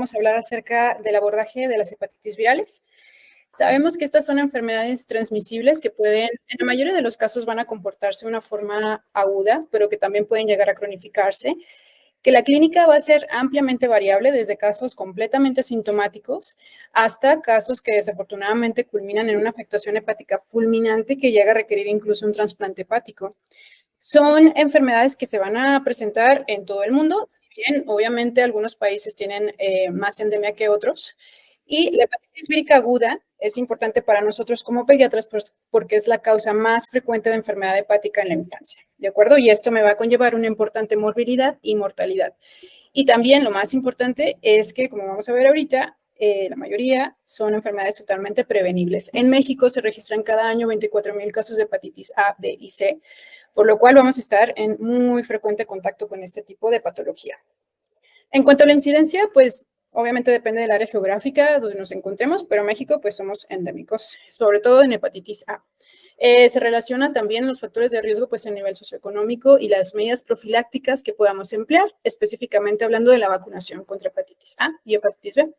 vamos a hablar acerca del abordaje de las hepatitis virales. Sabemos que estas son enfermedades transmisibles que pueden, en la mayoría de los casos, van a comportarse de una forma aguda, pero que también pueden llegar a cronificarse, que la clínica va a ser ampliamente variable desde casos completamente asintomáticos hasta casos que desafortunadamente culminan en una afectación hepática fulminante que llega a requerir incluso un trasplante hepático. Son enfermedades que se van a presentar en todo el mundo, si bien obviamente algunos países tienen más endemia que otros. Y la hepatitis vírica aguda es importante para nosotros como pediatras porque es la causa más frecuente de enfermedad hepática en la infancia, ¿de acuerdo? Y esto me va a conllevar una importante morbilidad y mortalidad. Y también lo más importante es que, como vamos a ver ahorita, la mayoría son enfermedades totalmente prevenibles. En México se registran cada año 24,000 casos de hepatitis A, B y C, por lo cual vamos a estar en muy frecuente contacto con este tipo de patología. En cuanto a la incidencia, pues obviamente depende del área geográfica donde nos encontremos, pero en México pues somos endémicos, sobre todo en hepatitis A. Se relaciona también los factores de riesgo pues a nivel socioeconómico y las medidas profilácticas que podamos emplear, específicamente hablando de la vacunación contra hepatitis A y hepatitis B.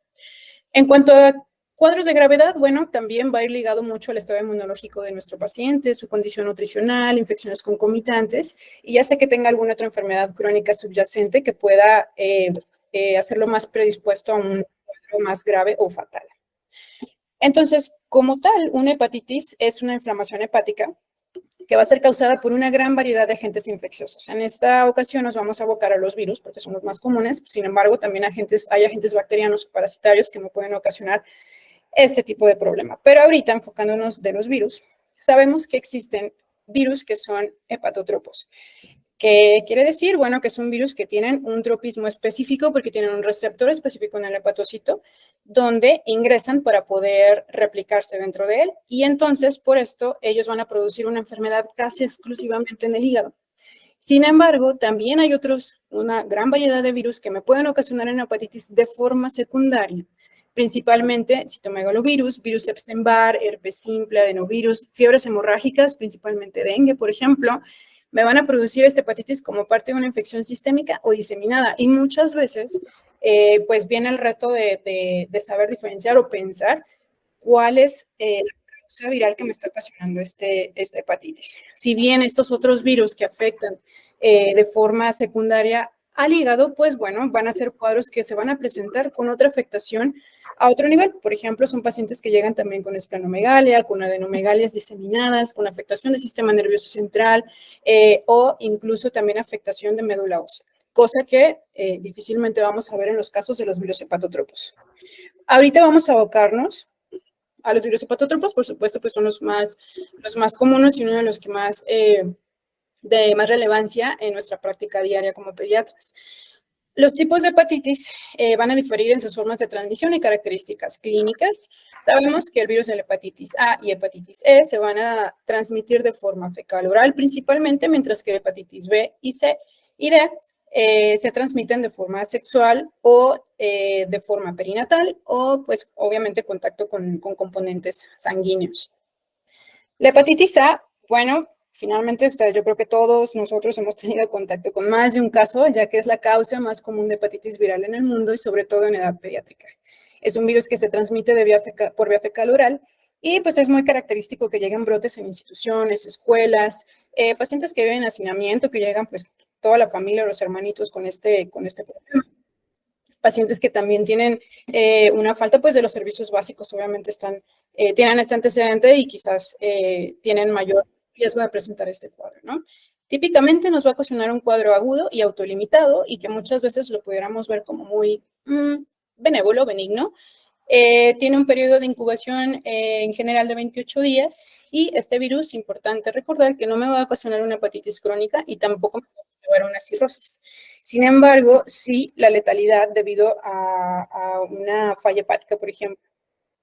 En cuanto a cuadros de gravedad, bueno, también va a ir ligado mucho al estado inmunológico de nuestro paciente, su condición nutricional, infecciones concomitantes, y ya sea que tenga alguna otra enfermedad crónica subyacente que pueda hacerlo más predispuesto a un cuadro más grave o fatal. Entonces, como tal, una hepatitis es una inflamación hepática que va a ser causada por una gran variedad de agentes infecciosos. En esta ocasión nos vamos a abocar a los virus, porque son los más comunes. Sin embargo, también hay agentes bacterianos o parasitarios que me pueden ocasionar este tipo de problema. Pero ahorita, enfocándonos de los virus, sabemos que existen virus que son hepatotropos. ¿Qué quiere decir? Bueno, que son virus que tienen un tropismo específico porque tienen un receptor específico en el hepatocito donde ingresan para poder replicarse dentro de él y entonces por esto ellos van a producir una enfermedad casi exclusivamente en el hígado. Sin embargo, también hay una gran variedad de virus que me pueden ocasionar en hepatitis de forma secundaria, principalmente citomegalovirus, virus Epstein-Barr, herpes simple, adenovirus, fiebres hemorrágicas, principalmente dengue, por ejemplo, me van a producir esta hepatitis como parte de una infección sistémica o diseminada. Y muchas veces, pues viene el reto de saber diferenciar o pensar cuál es la causa viral que me está ocasionando esta hepatitis. Si bien estos otros virus que afectan de forma secundaria al hígado, pues bueno, van a ser cuadros que se van a presentar con otra afectación a otro nivel. Por ejemplo, son pacientes que llegan también con esplenomegalia, con adenomegalias diseminadas, con afectación del sistema nervioso central o incluso también afectación de médula ósea, cosa que difícilmente vamos a ver en los casos de los virus hepatotropos. Ahorita vamos a abocarnos a los virus hepatotropos, por supuesto, pues son los más comunes y uno de los que más de más relevancia en nuestra práctica diaria como pediatras. Los tipos de hepatitis van a diferir en sus formas de transmisión y características clínicas. Sabemos que el virus de la hepatitis A y hepatitis E se van a transmitir de forma fecal-oral principalmente, mientras que hepatitis B y C y D se transmiten de forma sexual o de forma perinatal o, pues, obviamente, contacto con componentes sanguíneos. La hepatitis A, bueno, finalmente, yo creo que todos nosotros hemos tenido contacto con más de un caso, ya que es la causa más común de hepatitis viral en el mundo y sobre todo en edad pediátrica. Es un virus que se transmite por vía fecal oral y pues es muy característico que lleguen brotes en instituciones, escuelas, pacientes que viven en hacinamiento, que llegan pues toda la familia o los hermanitos con este problema. Pacientes que también tienen una falta pues de los servicios básicos, obviamente tienen este antecedente y quizás tienen mayor riesgo de presentar este cuadro, ¿no? Típicamente nos va a ocasionar un cuadro agudo y autolimitado y que muchas veces lo pudiéramos ver como muy benévolo, benigno. Tiene un periodo de incubación en general de 28 días y este virus, importante recordar que no me va a ocasionar una hepatitis crónica y tampoco me va a llevar a una cirrosis. Sin embargo, sí la letalidad debido a una falla hepática, por ejemplo.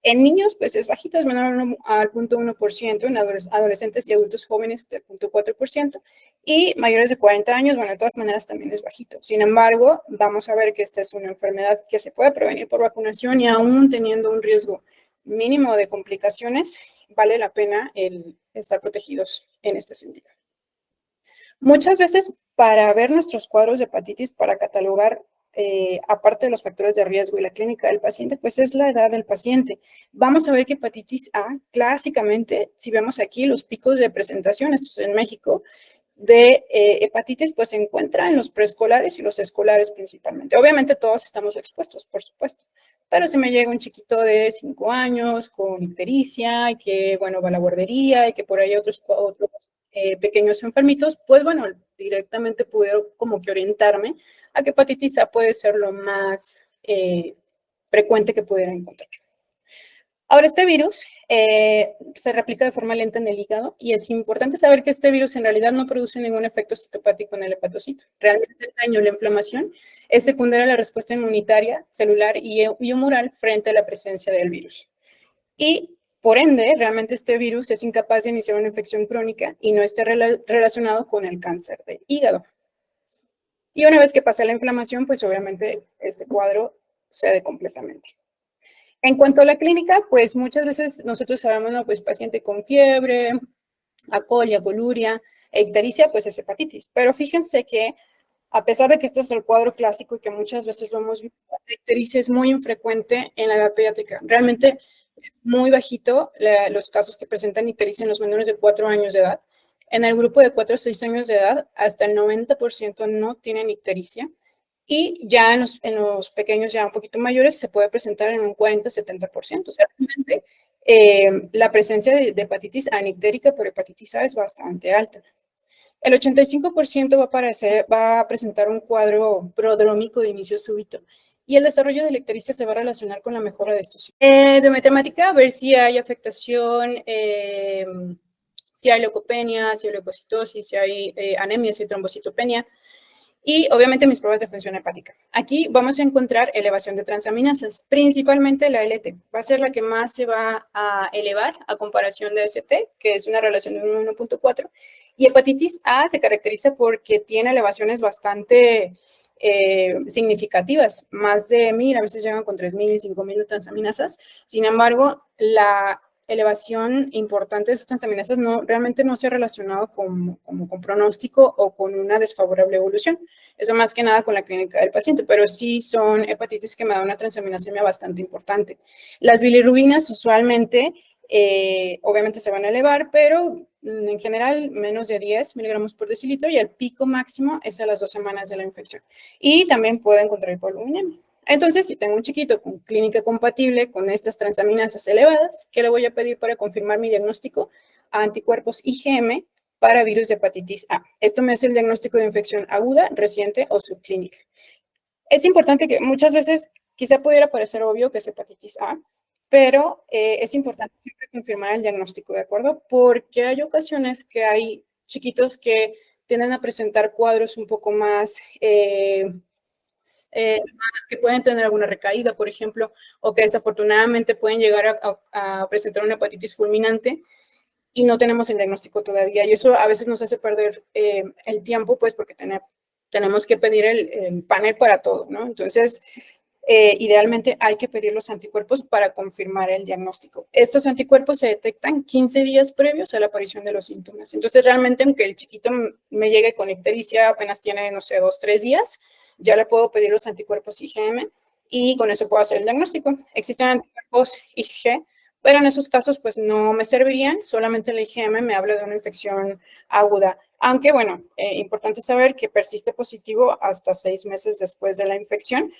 En niños, pues es bajito, es menor al 0.1%, en adolescentes y adultos jóvenes del 0.4%, y mayores de 40 años, bueno, de todas maneras también es bajito. Sin embargo, vamos a ver que esta es una enfermedad que se puede prevenir por vacunación y aún teniendo un riesgo mínimo de complicaciones, vale la pena el estar protegidos en este sentido. Muchas veces, para ver nuestros cuadros de hepatitis, para catalogar aparte de los factores de riesgo y la clínica del paciente, pues es la edad del paciente. Vamos a ver que hepatitis A, clásicamente, si vemos aquí los picos de presentación, esto es en México, de hepatitis, pues se encuentra en los preescolares y los escolares principalmente. Obviamente todos estamos expuestos, por supuesto, pero si me llega un chiquito de 5 años con ictericia y que, bueno, va a la guardería y que por ahí otros pequeños enfermitos, pues, bueno, directamente puedo como que orientarme a que hepatitis A puede ser lo más frecuente que pudiera encontrar. Ahora, este virus se replica de forma lenta en el hígado y es importante saber que este virus en realidad no produce ningún efecto citopático en el hepatocito. Realmente el daño, la inflamación, es secundaria a la respuesta inmunitaria, celular y humoral frente a la presencia del virus. Y, por ende, realmente este virus es incapaz de iniciar una infección crónica y no está relacionado con el cáncer de hígado. Y una vez que pasa la inflamación, pues obviamente este cuadro cede completamente. En cuanto a la clínica, pues muchas veces nosotros sabemos, no, pues paciente con fiebre, acolia, coluria, ictericia, pues es hepatitis. Pero fíjense que a pesar de que este es el cuadro clásico y que muchas veces lo hemos visto, la ictericia es muy infrecuente en la edad pediátrica. Realmente es muy bajito los casos que presentan ictericia en los menores de 4 años de edad. En el grupo de 4 a 6 años de edad, hasta el 90% no tienen ictericia. Y ya en los pequeños, ya un poquito mayores, se puede presentar en un 40-70%. O sea, realmente la presencia de hepatitis anictérica por hepatitis A es bastante alta. El 85% va a presentar un cuadro prodrómico de inicio súbito. Y el desarrollo de la ictericia se va a relacionar con la mejora de estos. Biometría, a ver si hay afectación, si hay leucopenia, si hay leucocitosis, si hay anemia, si hay trombocitopenia. Y obviamente mis pruebas de función hepática. Aquí vamos a encontrar elevación de transaminasas, principalmente la LT. Va a ser la que más se va a elevar a comparación de ST, que es una relación de 1.4. Y hepatitis A se caracteriza porque tiene elevaciones bastante significativas, más de 1000, a veces llegan con 3000, 5000 de transaminasas. Sin embargo, la elevación importante de esas transaminasas realmente no se ha relacionado con pronóstico o con una desfavorable evolución. Eso más que nada con la clínica del paciente, pero sí son hepatitis que me dan una transaminasemia bastante importante. Las bilirrubinas usualmente, obviamente se van a elevar, pero en general menos de 10 miligramos por decilitro y el pico máximo es a las 2 semanas de la infección. Y también puede encontrar hipoglucemia. Entonces, si tengo un chiquito con clínica compatible con estas transaminasas elevadas, ¿qué le voy a pedir para confirmar mi diagnóstico? Anticuerpos IgM para virus de hepatitis A. Esto me hace el diagnóstico de infección aguda, reciente o subclínica. Es importante que muchas veces quizá pudiera parecer obvio que es hepatitis A, pero es importante siempre confirmar el diagnóstico, ¿de acuerdo? Porque hay ocasiones que hay chiquitos que tienden a presentar cuadros un poco más que pueden tener alguna recaída, por ejemplo, o que desafortunadamente pueden llegar a presentar una hepatitis fulminante y no tenemos el diagnóstico todavía. Y eso a veces nos hace perder el tiempo, pues porque tenemos que pedir el panel para todo, ¿no? Entonces, idealmente hay que pedir los anticuerpos para confirmar el diagnóstico. Estos anticuerpos se detectan 15 días previos a la aparición de los síntomas. Entonces, realmente, aunque el chiquito me llegue con ictericia, apenas tiene, no sé, 2-3 días, ya le puedo pedir los anticuerpos IgM y con eso puedo hacer el diagnóstico. Existen anticuerpos IgG, pero en esos casos, pues no me servirían, solamente el IgM me habla de una infección aguda. Aunque, bueno, importante saber que persiste positivo hasta 6 meses después de la infección,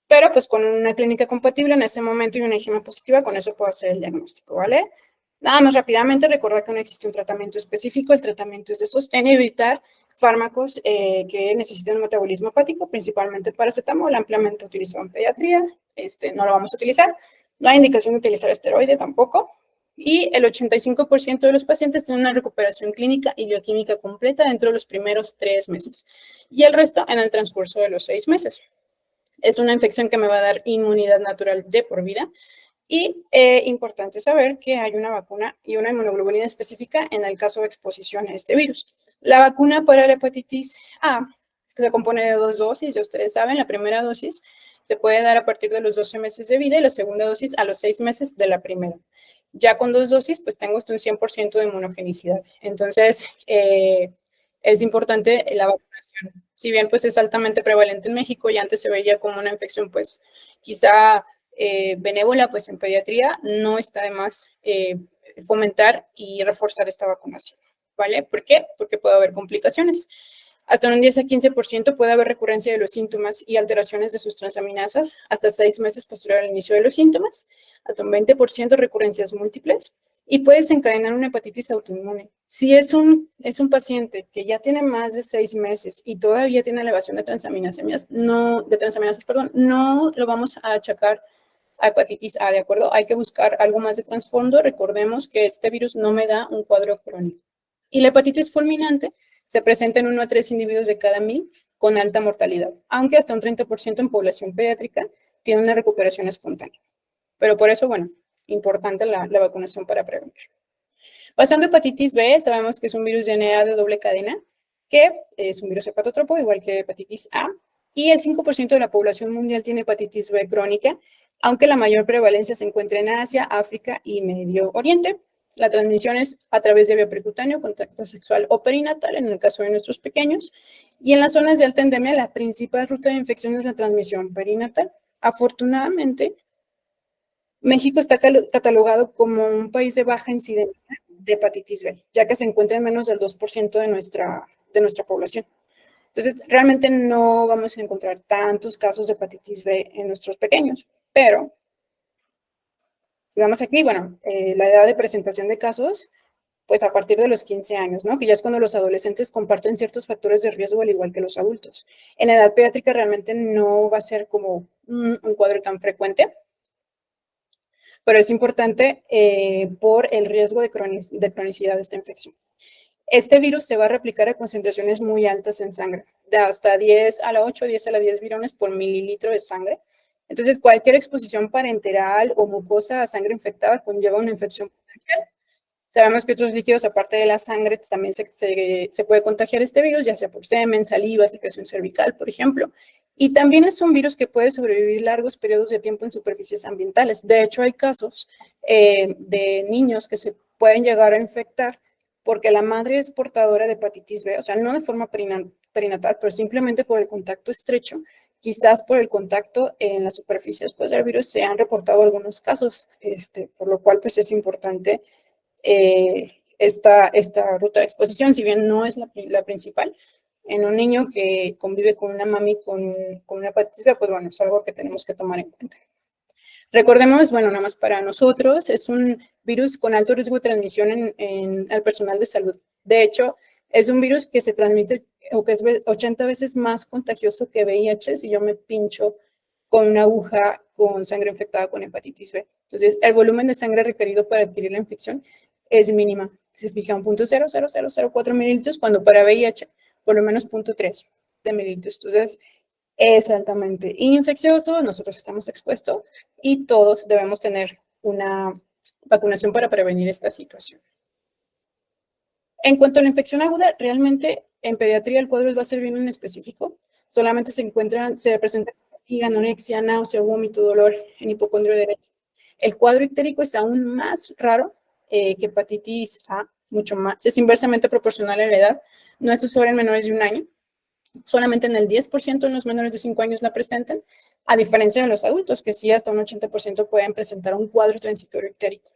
pero pues con una clínica compatible en ese momento y una IgM positiva, con eso puedo hacer el diagnóstico, ¿vale? Nada más rápidamente, recordar que no existe un tratamiento específico, el tratamiento es de sostén y evitar fármacos que necesiten un metabolismo hepático, principalmente paracetamol, ampliamente utilizado en pediatría, no lo vamos a utilizar. No hay indicación de utilizar esteroide tampoco. Y el 85% de los pacientes tienen una recuperación clínica y bioquímica completa dentro de los primeros 3 meses. Y el resto en el transcurso de los 6 meses. Es una infección que me va a dar inmunidad natural de por vida. Y importante saber que hay una vacuna y una inmunoglobulina específica en el caso de exposición a este virus. La vacuna para la hepatitis A se compone de 2 dosis, ya ustedes saben, la primera dosis se puede dar a partir de los 12 meses de vida y la segunda dosis a los 6 meses de la primera. Ya con 2 dosis, pues tengo hasta un 100% de inmunogenicidad. Entonces, es importante la vacunación Si bien pues es altamente prevalente en México y antes se veía como una infección pues quizá benévola, pues en pediatría no está de más fomentar y reforzar esta vacunación, ¿vale? ¿Por qué? Porque puede haber complicaciones. Hasta un 10 a 15% puede haber recurrencia de los síntomas y alteraciones de sus transaminasas hasta 6 meses posterior al inicio de los síntomas, hasta un 20% recurrencias múltiples y puede desencadenar una hepatitis autoinmune. Si es un paciente que ya tiene más de 6 meses y todavía tiene elevación de transaminasas, no lo vamos a achacar a hepatitis A, ¿de acuerdo? Hay que buscar algo más de trasfondo. Recordemos que este virus no me da un cuadro crónico. Y la hepatitis fulminante se presenta en 1 a 3 individuos de cada 1000 con alta mortalidad, aunque hasta un 30% en población pediátrica tiene una recuperación espontánea. Pero por eso, bueno, importante la vacunación para prevenir. Pasando a hepatitis B, sabemos que es un virus de DNA de doble cadena, que es un virus hepatotropo, igual que hepatitis A, y el 5% de la población mundial tiene hepatitis B crónica, aunque la mayor prevalencia se encuentra en Asia, África y Medio Oriente. La transmisión es a través de vía percutáneo, contacto sexual o perinatal, en el caso de nuestros pequeños, y en las zonas de alta endemia la principal ruta de infección es la transmisión perinatal. Afortunadamente, México está catalogado como un país de baja incidencia de hepatitis B, ya que se encuentra en menos del 2% de nuestra población. Entonces, realmente no vamos a encontrar tantos casos de hepatitis B en nuestros pequeños, pero, digamos aquí, bueno, la edad de presentación de casos, pues a partir de los 15 años, ¿no? Que ya es cuando los adolescentes comparten ciertos factores de riesgo al igual que los adultos. En edad pediátrica realmente no va a ser como un cuadro tan frecuente, pero es importante por el riesgo de cronicidad de esta infección. Este virus se va a replicar a concentraciones muy altas en sangre, de hasta 10 a la 8, 10 a la 10 virones por mililitro de sangre. Entonces, cualquier exposición parenteral o mucosa a sangre infectada conlleva una infección potencial. Sabemos que otros líquidos, aparte de la sangre, también se puede contagiar este virus, ya sea por semen, saliva, secreción cervical, por ejemplo. Y también es un virus que puede sobrevivir largos periodos de tiempo en superficies ambientales. De hecho, hay casos de niños que se pueden llegar a infectar porque la madre es portadora de hepatitis B, o sea, no de forma perinatal, pero simplemente por el contacto estrecho. Quizás por el contacto en las superficies después del virus se han reportado algunos casos, por lo cual pues es importante esta ruta de exposición, si bien no es la principal. En un niño que convive con una mami con una hepatitis B, pues bueno, es algo que tenemos que tomar en cuenta. Recordemos, bueno, nada más para nosotros, es un virus con alto riesgo de transmisión al personal de salud. De hecho, es un virus que se transmite o que es 80 veces más contagioso que VIH si yo me pincho con una aguja con sangre infectada con hepatitis B. Entonces, el volumen de sangre requerido para adquirir la infección es mínima. Se fija en 0.00004 mililitros, cuando para VIH por lo menos 0.3 de mililitros. Entonces, es altamente infeccioso, nosotros estamos expuestos y todos debemos tener una vacunación para prevenir esta situación. En cuanto a la infección aguda, realmente en pediatría el cuadro va a ser bien en específico. Solamente se presenta fatiga, anorexia, náusea, vómito, dolor en hipocondrio derecho. El cuadro ictérico es aún más raro que hepatitis A, mucho más. Es inversamente proporcional a la edad. No es usual en menores de 1 año. Solamente en el 10% de los menores de 5 años la presentan, a diferencia de los adultos, que sí hasta un 80% pueden presentar un cuadro transitorio ictérico.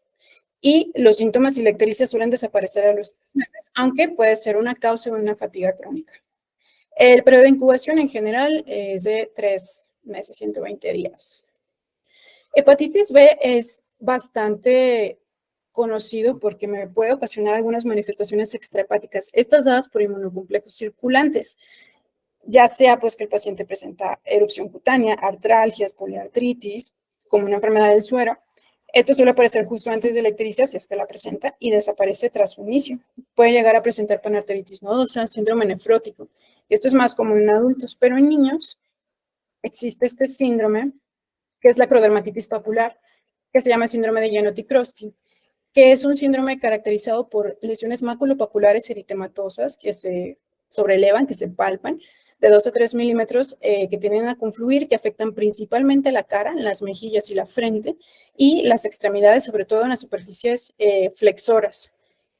Y los síntomas y la ictericia suelen desaparecer a los 3 meses, aunque puede ser una causa de una fatiga crónica. El periodo de incubación en general es de 3 meses, 120 días. Hepatitis B es bastante conocido porque me puede ocasionar algunas manifestaciones extrahepáticas, estas dadas por inmunocomplejos circulantes, ya sea pues que el paciente presenta erupción cutánea, artralgias, poliartritis, como una enfermedad del suero. Esto suele aparecer justo antes de la ictericia, si es que la presenta, y desaparece tras su inicio. Puede llegar a presentar panarteritis nodosa, síndrome nefrótico. Esto es más común en adultos, pero en niños existe este síndrome, que es la acrodermatitis papular, que se llama síndrome de Gianotti-Crosty, que es un síndrome caracterizado por lesiones maculopapulares eritematosas que se sobrelevan, que se palpan, de 2 a 3 milímetros que tienden a confluir, que afectan principalmente la cara, las mejillas y la frente, y las extremidades, sobre todo en las superficies flexoras.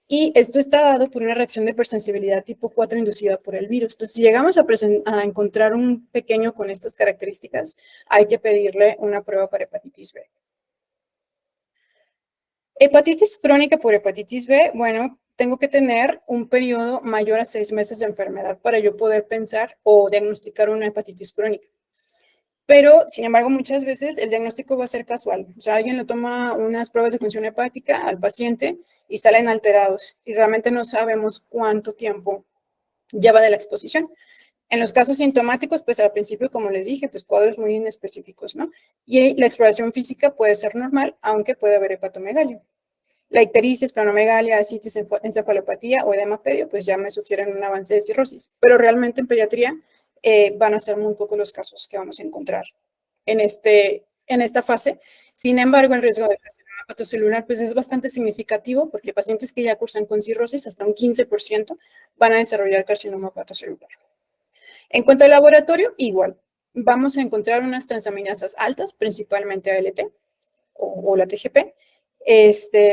Y esto está dado por una reacción de hipersensibilidad tipo 4 inducida por el virus. Entonces, si llegamos a encontrar un pequeño con estas características, hay que pedirle una prueba para hepatitis B. Hepatitis crónica por hepatitis B, bueno, tengo que tener un periodo mayor a 6 meses de enfermedad para yo poder pensar o diagnosticar una hepatitis crónica. Pero, sin embargo, muchas veces el diagnóstico va a ser casual. O sea, alguien le toma unas pruebas de función hepática al paciente y salen alterados y realmente no sabemos cuánto tiempo lleva de la exposición. En los casos sintomáticos, pues al principio, como les dije, pues cuadros muy inespecíficos, ¿no? Y la exploración física puede ser normal, aunque puede haber hepatomegalia. La ictericia, esplenomegalia, ascitis, encefalopatía o edema pedio, pues ya me sugieren un avance de cirrosis. Pero realmente en pediatría van a ser muy pocos los casos que vamos a encontrar en esta fase. Sin embargo, el riesgo de carcinoma hepatocelular pues es bastante significativo porque pacientes que ya cursan con cirrosis, hasta un 15%, van a desarrollar carcinoma hepatocelular. En cuanto al laboratorio, igual, vamos a encontrar unas transaminasas altas, principalmente ALT o la TGP,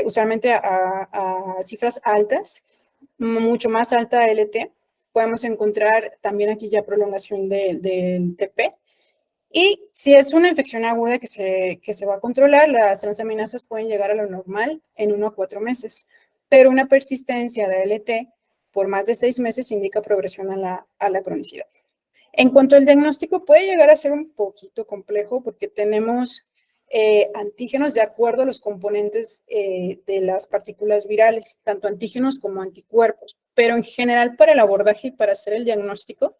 usualmente a cifras altas, mucho más alta ALT. Podemos encontrar también aquí ya prolongación del TP. Y si es una infección aguda que se va a controlar, las transaminasas pueden llegar a lo normal en 1 a 4 meses, pero una persistencia de ALT por más de 6 meses indica progresión a la cronicidad. En cuanto al diagnóstico, puede llegar a ser un poquito complejo porque tenemos antígenos de acuerdo a los componentes de las partículas virales, tanto antígenos como anticuerpos. Pero en general, para el abordaje y para hacer el diagnóstico,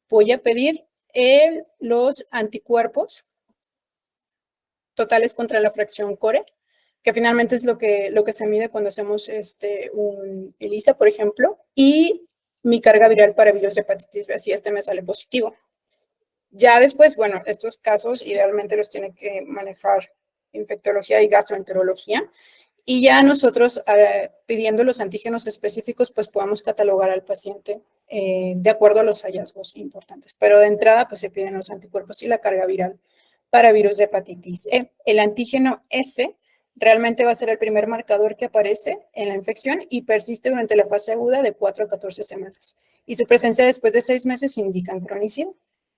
voy a pedir los anticuerpos totales contra la fracción core, que finalmente es lo que se mide cuando hacemos un ELISA, por ejemplo, y mi carga viral para virus de hepatitis B, si me sale positivo. Ya después, bueno, estos casos idealmente los tiene que manejar infectología y gastroenterología. Y ya nosotros, pidiendo los antígenos específicos, pues podamos catalogar al paciente de acuerdo a los hallazgos importantes. Pero de entrada, pues se piden los anticuerpos y la carga viral para virus de hepatitis E. El antígeno S realmente va a ser el primer marcador que aparece en la infección y persiste durante la fase aguda de 4 a 14 semanas. Y su presencia después de 6 meses indica cronicidad.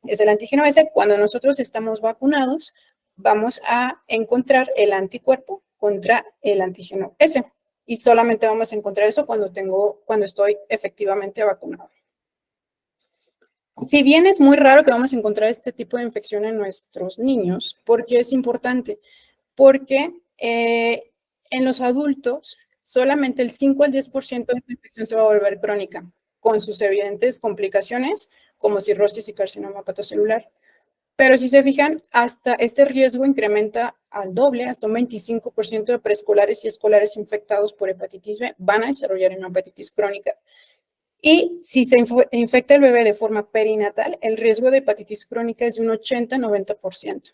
Es el antígeno S. Cuando nosotros estamos vacunados, vamos a encontrar el anticuerpo contra el antígeno S. Y solamente vamos a encontrar eso cuando estoy efectivamente vacunado. Si bien es muy raro que vamos a encontrar este tipo de infección en nuestros niños, ¿por qué es importante? Porque en los adultos solamente el 5 al 10% de esta infección se va a volver crónica, con sus evidentes complicaciones como cirrosis y carcinoma hepatocelular. Pero si se fijan, hasta este riesgo incrementa al doble, hasta un 25% de preescolares y escolares infectados por hepatitis B van a desarrollar una hepatitis crónica. Y si se infecta el bebé de forma perinatal, el riesgo de hepatitis crónica es de un 80-90%,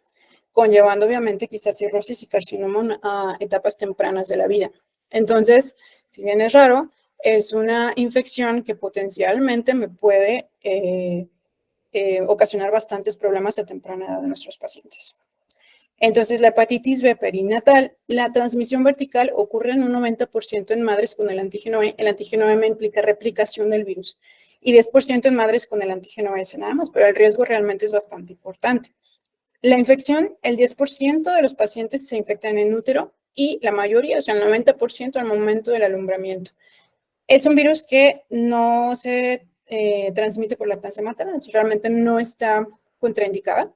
conllevando obviamente quizás cirrosis y carcinoma a etapas tempranas de la vida. Entonces, si bien es raro, es una infección que potencialmente me puede ocasionar bastantes problemas a temprana edad de nuestros pacientes. Entonces, la hepatitis B perinatal, la transmisión vertical ocurre en un 90% en madres con el antígeno E. El antígeno M implica replicación del virus y 10% en madres con el antígeno S nada más, pero el riesgo realmente es bastante importante. La infección, el 10% de los pacientes se infectan en útero y la mayoría, o sea, el 90% al momento del alumbramiento. Es un virus que no se transmite por lactancia materna, entonces realmente no está contraindicada.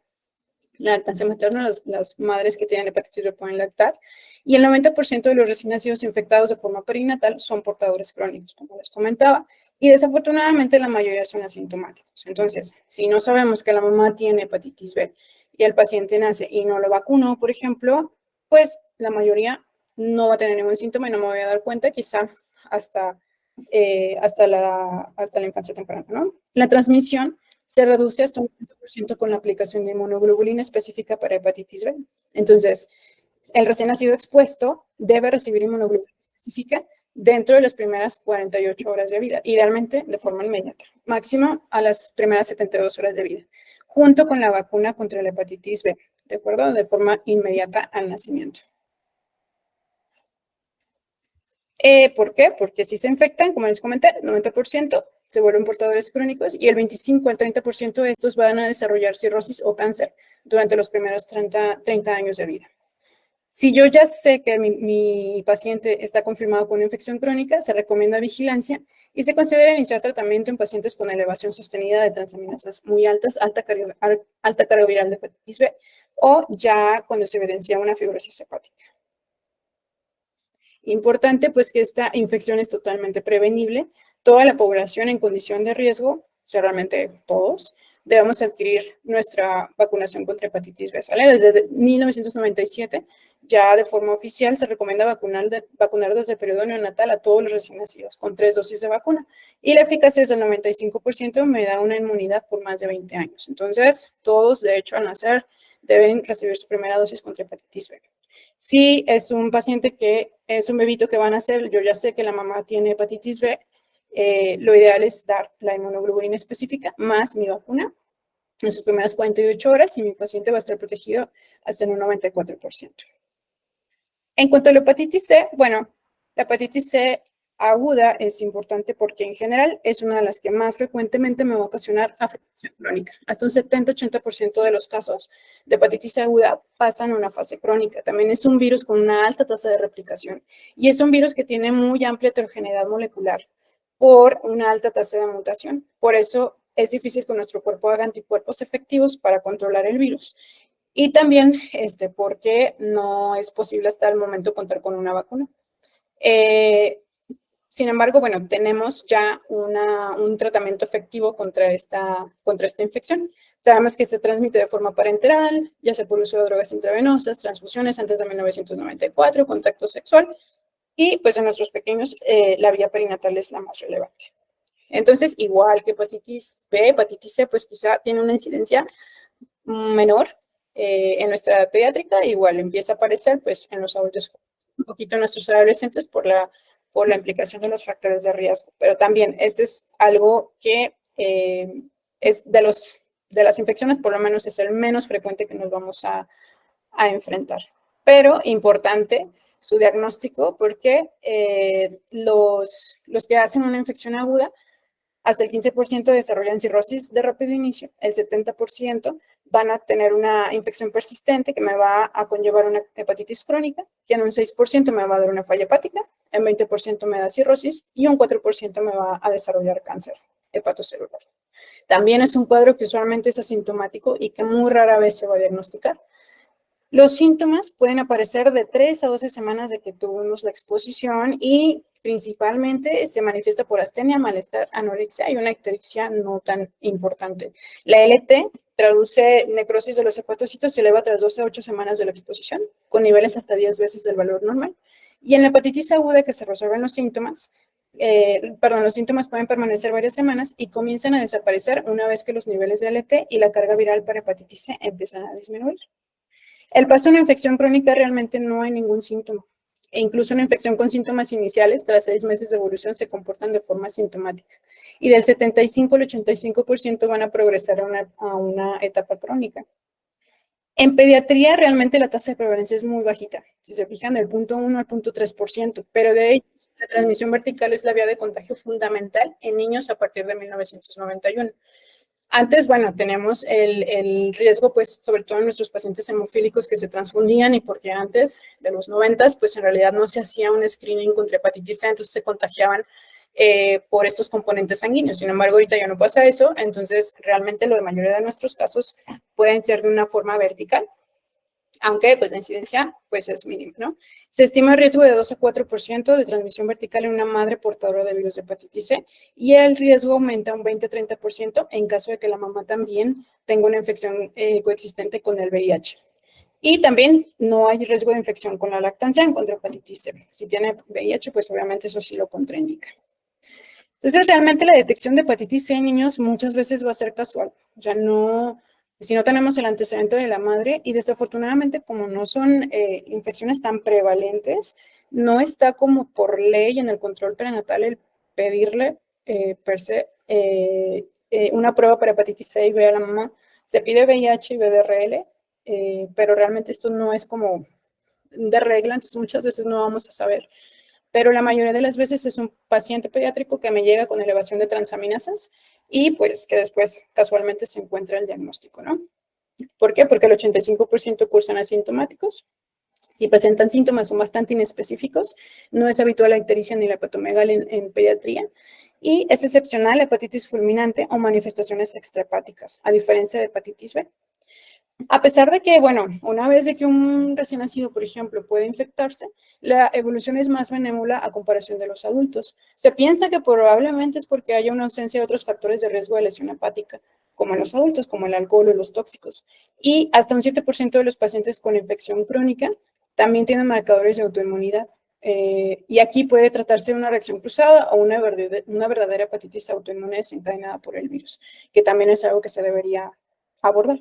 La lactancia materna, las madres que tienen hepatitis B pueden lactar, y el 90% de los recién nacidos infectados de forma perinatal son portadores crónicos, como les comentaba, y desafortunadamente la mayoría son asintomáticos. Entonces, si no sabemos que la mamá tiene hepatitis B y el paciente nace y no lo vacunó, por ejemplo, pues la mayoría no va a tener ningún síntoma y no me voy a dar cuenta, quizá hasta la infancia temprana, ¿no? La transmisión se reduce hasta un 30% con la aplicación de inmunoglobulina específica para hepatitis B. Entonces, el recién nacido expuesto debe recibir inmunoglobulina específica dentro de las primeras 48 horas de vida, idealmente de forma inmediata, máximo a las primeras 72 horas de vida, junto con la vacuna contra la hepatitis B, ¿de acuerdo? De forma inmediata al nacimiento. ¿Por qué? Porque si se infectan, como les comenté, 90% se vuelven portadores crónicos y el 25 al 30% de estos van a desarrollar cirrosis o cáncer durante los primeros 30 años de vida. Si yo ya sé que mi paciente está confirmado con una infección crónica, se recomienda vigilancia y se considera iniciar tratamiento en pacientes con elevación sostenida de transaminasas muy altas, alta carga viral de hepatitis B o ya cuando se evidencia una fibrosis hepática. Importante, pues, que esta infección es totalmente prevenible. Toda la población en condición de riesgo, o sea, realmente todos, debemos adquirir nuestra vacunación contra hepatitis B. ¿Sale? Desde 1997, ya de forma oficial, se recomienda vacunar desde el periodo neonatal a todos los recién nacidos con 3 dosis de vacuna. Y la eficacia es del 95%, me da una inmunidad por más de 20 años. Entonces, todos, de hecho, al nacer, deben recibir su primera dosis contra hepatitis B. Si es un paciente que es un bebito que va a nacer, yo ya sé que la mamá tiene hepatitis B, lo ideal es dar la inmunoglobulina específica más mi vacuna en sus primeras 48 horas y mi paciente va a estar protegido hasta en un 94%. En cuanto a la hepatitis C, bueno, la hepatitis C aguda es importante porque en general es una de las que más frecuentemente me va a ocasionar afectación crónica. Hasta un 70-80% de los casos de hepatitis C aguda pasan a una fase crónica. También es un virus con una alta tasa de replicación y es un virus que tiene muy amplia heterogeneidad molecular por una alta tasa de mutación. Por eso es difícil que nuestro cuerpo haga anticuerpos efectivos para controlar el virus. Y también porque no es posible hasta el momento contar con una vacuna. Sin embargo, bueno, tenemos ya un tratamiento efectivo contra esta infección. Sabemos que se transmite de forma parenteral, ya sea por uso de drogas intravenosas, transfusiones antes de 1994, contacto sexual, y pues en nuestros pequeños la vía perinatal es la más relevante. Entonces, igual que hepatitis B, hepatitis C, pues quizá tiene una incidencia menor en nuestra edad pediátrica, igual empieza a aparecer pues en los adultos, un poquito en nuestros adolescentes por la implicación de los factores de riesgo. Pero también este es algo que es de las infecciones, por lo menos es el menos frecuente que nos vamos a enfrentar. Pero importante su diagnóstico porque los que hacen una infección aguda, hasta el 15% desarrollan cirrosis de rápido inicio, el 70% van a tener una infección persistente que me va a conllevar una hepatitis crónica, que en un 6% me va a dar una falla hepática, en 20% me da cirrosis y un 4% me va a desarrollar cáncer hepatocelular. También es un cuadro que usualmente es asintomático y que muy rara vez se va a diagnosticar. Los síntomas pueden aparecer de 3 a 12 semanas de que tuvimos la exposición y principalmente se manifiesta por astenia, malestar, anorexia y una icterixia no tan importante. La LT traduce necrosis de los hepatocitos, se eleva tras 12 a 8 semanas de la exposición, con niveles hasta 10 veces del valor normal. Y en la hepatitis aguda que se resuelven los síntomas, los síntomas pueden permanecer varias semanas y comienzan a desaparecer una vez que los niveles de LT y la carga viral para hepatitis C empiezan a disminuir. El paso a una infección crónica realmente no hay ningún síntoma. E incluso una infección con síntomas iniciales, tras 6 meses de evolución, se comportan de forma sintomática. Y del 75 al 85% van a progresar a una etapa crónica. En pediatría, realmente la tasa de prevalencia es muy bajita. Si se fijan, del 0.1 al 0.3%, pero de ellos, la transmisión vertical es la vía de contagio fundamental en niños a partir de 1991. Antes, bueno, tenemos el riesgo, pues, sobre todo en nuestros pacientes hemofílicos que se transfundían y porque antes de los 90, pues, en realidad no se hacía un screening contra hepatitis C, entonces se contagiaban por estos componentes sanguíneos. Sin embargo, ahorita ya no pasa eso, entonces realmente la mayoría de nuestros casos pueden ser de una forma vertical, aunque pues la incidencia pues es mínima, ¿no? Se estima el riesgo de 2 a 4% de transmisión vertical en una madre portadora de virus de hepatitis C y el riesgo aumenta un 20 a 30% en caso de que la mamá también tenga una infección coexistente con el VIH. Y también no hay riesgo de infección con la lactancia en contra hepatitis C. Si tiene VIH, pues obviamente eso sí lo contraindica. Entonces, realmente la detección de hepatitis C en niños muchas veces va a ser casual. O sea, si no tenemos el antecedente de la madre y desafortunadamente como no son infecciones tan prevalentes, no está como por ley en el control prenatal el pedirle per se una prueba para hepatitis C y B a la mamá. Se pide VIH y VDRL, pero realmente esto no es como de regla, entonces muchas veces no vamos a saber pero la mayoría de las veces es un paciente pediátrico que me llega con elevación de transaminasas y pues que después casualmente se encuentra el diagnóstico, ¿no? ¿Por qué? Porque el 85% cursan asintomáticos. Si presentan síntomas son bastante inespecíficos, no es habitual la ictericia ni la hepatomegalia en pediatría y es excepcional la hepatitis fulminante o manifestaciones extrahepáticas, a diferencia de hepatitis B. A pesar de que, bueno, una vez de que un recién nacido, por ejemplo, puede infectarse, la evolución es más benévola a comparación de los adultos. Se piensa que probablemente es porque haya una ausencia de otros factores de riesgo de lesión hepática, como en los adultos, como el alcohol o los tóxicos. Y hasta un 7% de los pacientes con infección crónica también tienen marcadores de autoinmunidad. Y aquí puede tratarse de una reacción cruzada o una verdadera hepatitis autoinmune desencadenada por el virus, que también es algo que se debería abordar.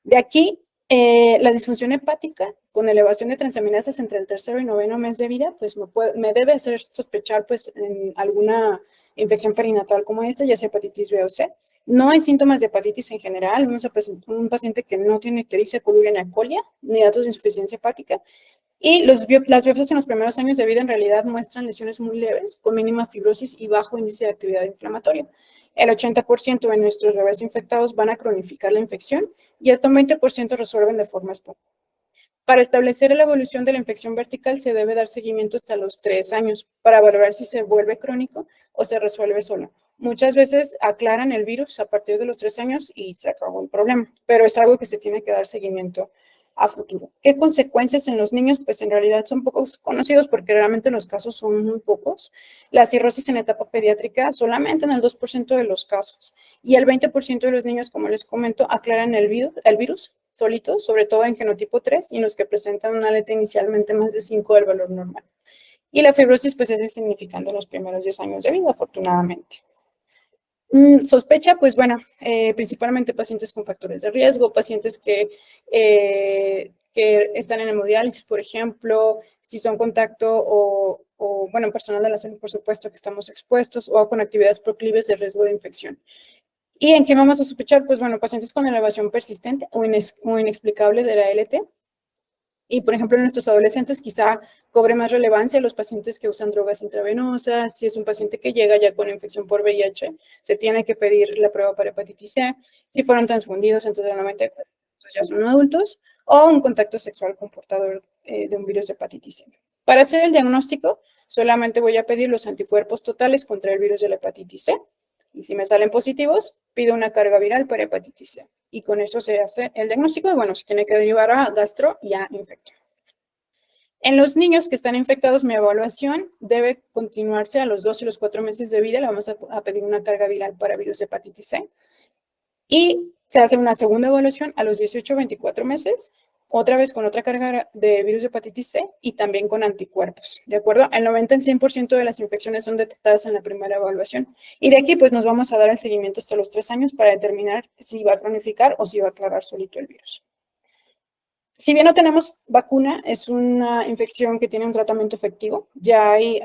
De aquí, la disfunción hepática con elevación de transaminasas entre el tercero y noveno mes de vida, pues me debe hacer sospechar pues en alguna infección perinatal como esta, ya sea hepatitis B o C. No hay síntomas de hepatitis en general. Vamos a presentar un paciente que no tiene ictericia, coluria ni alcoholia, ni datos de insuficiencia hepática. Y las biopsias en los primeros años de vida en realidad muestran lesiones muy leves, con mínima fibrosis y bajo índice de actividad inflamatoria. El 80% de nuestros bebés infectados van a cronificar la infección y hasta un 20% resuelven de forma espontánea. Para establecer la evolución de la infección vertical se debe dar seguimiento hasta los 3 años para valorar si se vuelve crónico o se resuelve solo. Muchas veces aclaran el virus a partir de los 3 años y se acabó el problema, pero es algo que se tiene que dar seguimiento a futuro. ¿Qué consecuencias en los niños? Pues en realidad son pocos conocidos porque realmente los casos son muy pocos. La cirrosis en etapa pediátrica solamente en el 2% de los casos y el 20% de los niños, como les comento, aclaran el virus solitos, sobre todo en genotipo 3 y en los que presentan una aleta inicialmente más de 5 del valor normal. Y la fibrosis pues es insignificante en los primeros 10 años de vida, afortunadamente. Sospecha, pues bueno, principalmente pacientes con factores de riesgo, pacientes que están en hemodiálisis, por ejemplo, si son contacto bueno, personal de la salud, por supuesto, que estamos expuestos, o con actividades proclives de riesgo de infección. ¿Y en qué vamos a sospechar? Pues bueno, pacientes con elevación persistente o inexplicable de la LT. Y, por ejemplo, en nuestros adolescentes quizá cobre más relevancia los pacientes que usan drogas intravenosas. Si es un paciente que llega ya con infección por VIH, se tiene que pedir la prueba para hepatitis C. Si fueron transfundidos, entonces normalmente ya son adultos. O un contacto sexual con portador de un virus de hepatitis C. Para hacer el diagnóstico, solamente voy a pedir los anticuerpos totales contra el virus de la hepatitis C. Y si me salen positivos, pido una carga viral para hepatitis C. Y con eso se hace el diagnóstico y bueno, se tiene que derivar a gastro y a infecto. En los niños que están infectados, mi evaluación debe continuarse a los 2 y los 4 meses de vida. Le vamos a pedir una carga viral para virus de hepatitis C. Y se hace una segunda evaluación a los 18 o 24 meses, otra vez con otra carga de virus de hepatitis C y también con anticuerpos, ¿de acuerdo? El 90 al 100% de las infecciones son detectadas en la primera evaluación. Y de aquí, pues, nos vamos a dar el seguimiento hasta los 3 años para determinar si va a cronificar o si va a aclarar solito el virus. Si bien no tenemos vacuna, es una infección que tiene un tratamiento efectivo. Ya hay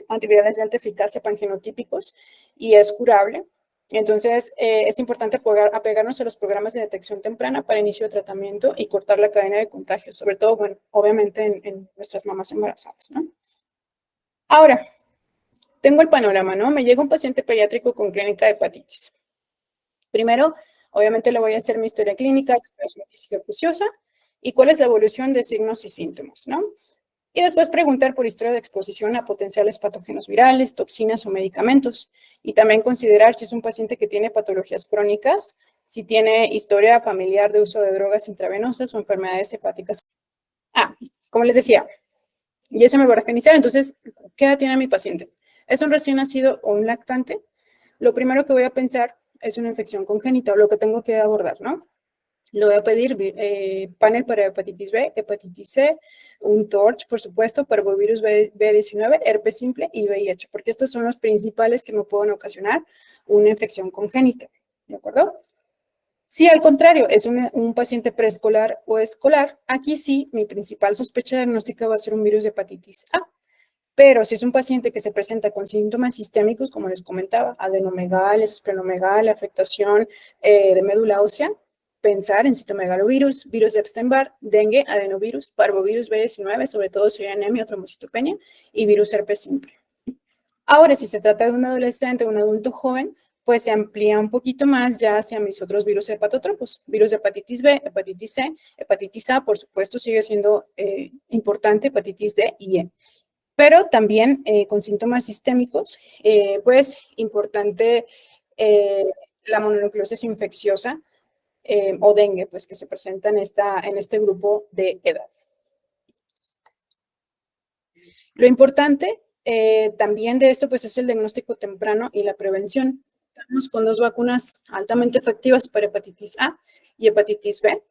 antivirales de alta eficacia pangenotípicos y es curable. Entonces, es importante apegarnos a los programas de detección temprana para inicio de tratamiento y cortar la cadena de contagios, sobre todo, bueno, obviamente en nuestras mamás embarazadas, ¿no? Ahora, tengo el panorama, ¿no? Me llega un paciente pediátrico con clínica de hepatitis. Primero, obviamente le voy a hacer mi historia clínica, exploración física acuciosa y cuál es la evolución de signos y síntomas, ¿no? Y después preguntar por historia de exposición a potenciales patógenos virales, toxinas o medicamentos. Y también considerar si es un paciente que tiene patologías crónicas, si tiene historia familiar de uso de drogas intravenosas o enfermedades hepáticas. Como les decía, ya se me va a iniciar, entonces, ¿qué edad tiene mi paciente? ¿Es un recién nacido o un lactante? Lo primero que voy a pensar es una infección congénita o lo que tengo que abordar, ¿no? Le voy a pedir panel para hepatitis B, hepatitis C, un TORCH, por supuesto, parvovirus B19, herpes simple y VIH, porque estos son los principales que me pueden ocasionar una infección congénita, ¿de acuerdo? Si al contrario es un paciente preescolar o escolar, aquí sí, mi principal sospecha diagnóstica va a ser un virus de hepatitis A. Pero si es un paciente que se presenta con síntomas sistémicos, como les comentaba, adenomegalia, esplenomegalia, afectación de médula ósea, pensar en citomegalovirus, virus de Epstein-Barr, dengue, adenovirus, parvovirus B19, sobre todo si hay anemia o trombocitopenia, y virus herpes simple. Ahora, si se trata de un adolescente o un adulto joven, pues se amplía un poquito más ya hacia mis otros virus hepatotropos, virus de hepatitis B, hepatitis C, hepatitis A, por supuesto, sigue siendo importante, hepatitis D y E. Pero también con síntomas sistémicos, pues importante la mononucleosis infecciosa o dengue, pues que se presenta en este grupo de edad. Lo importante también de esto, pues es el diagnóstico temprano y la prevención. Estamos con 2 vacunas altamente efectivas para hepatitis A y hepatitis B,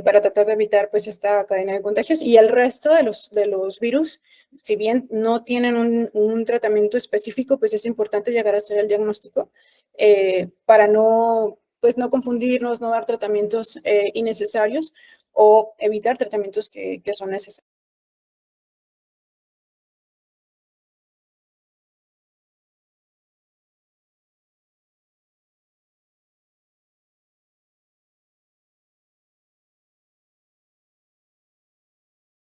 para tratar de evitar pues esta cadena de contagios, y el resto de los virus, si bien no tienen un tratamiento específico, pues es importante llegar a hacer el diagnóstico para no confundirnos, no dar tratamientos innecesarios o evitar tratamientos que son necesarios.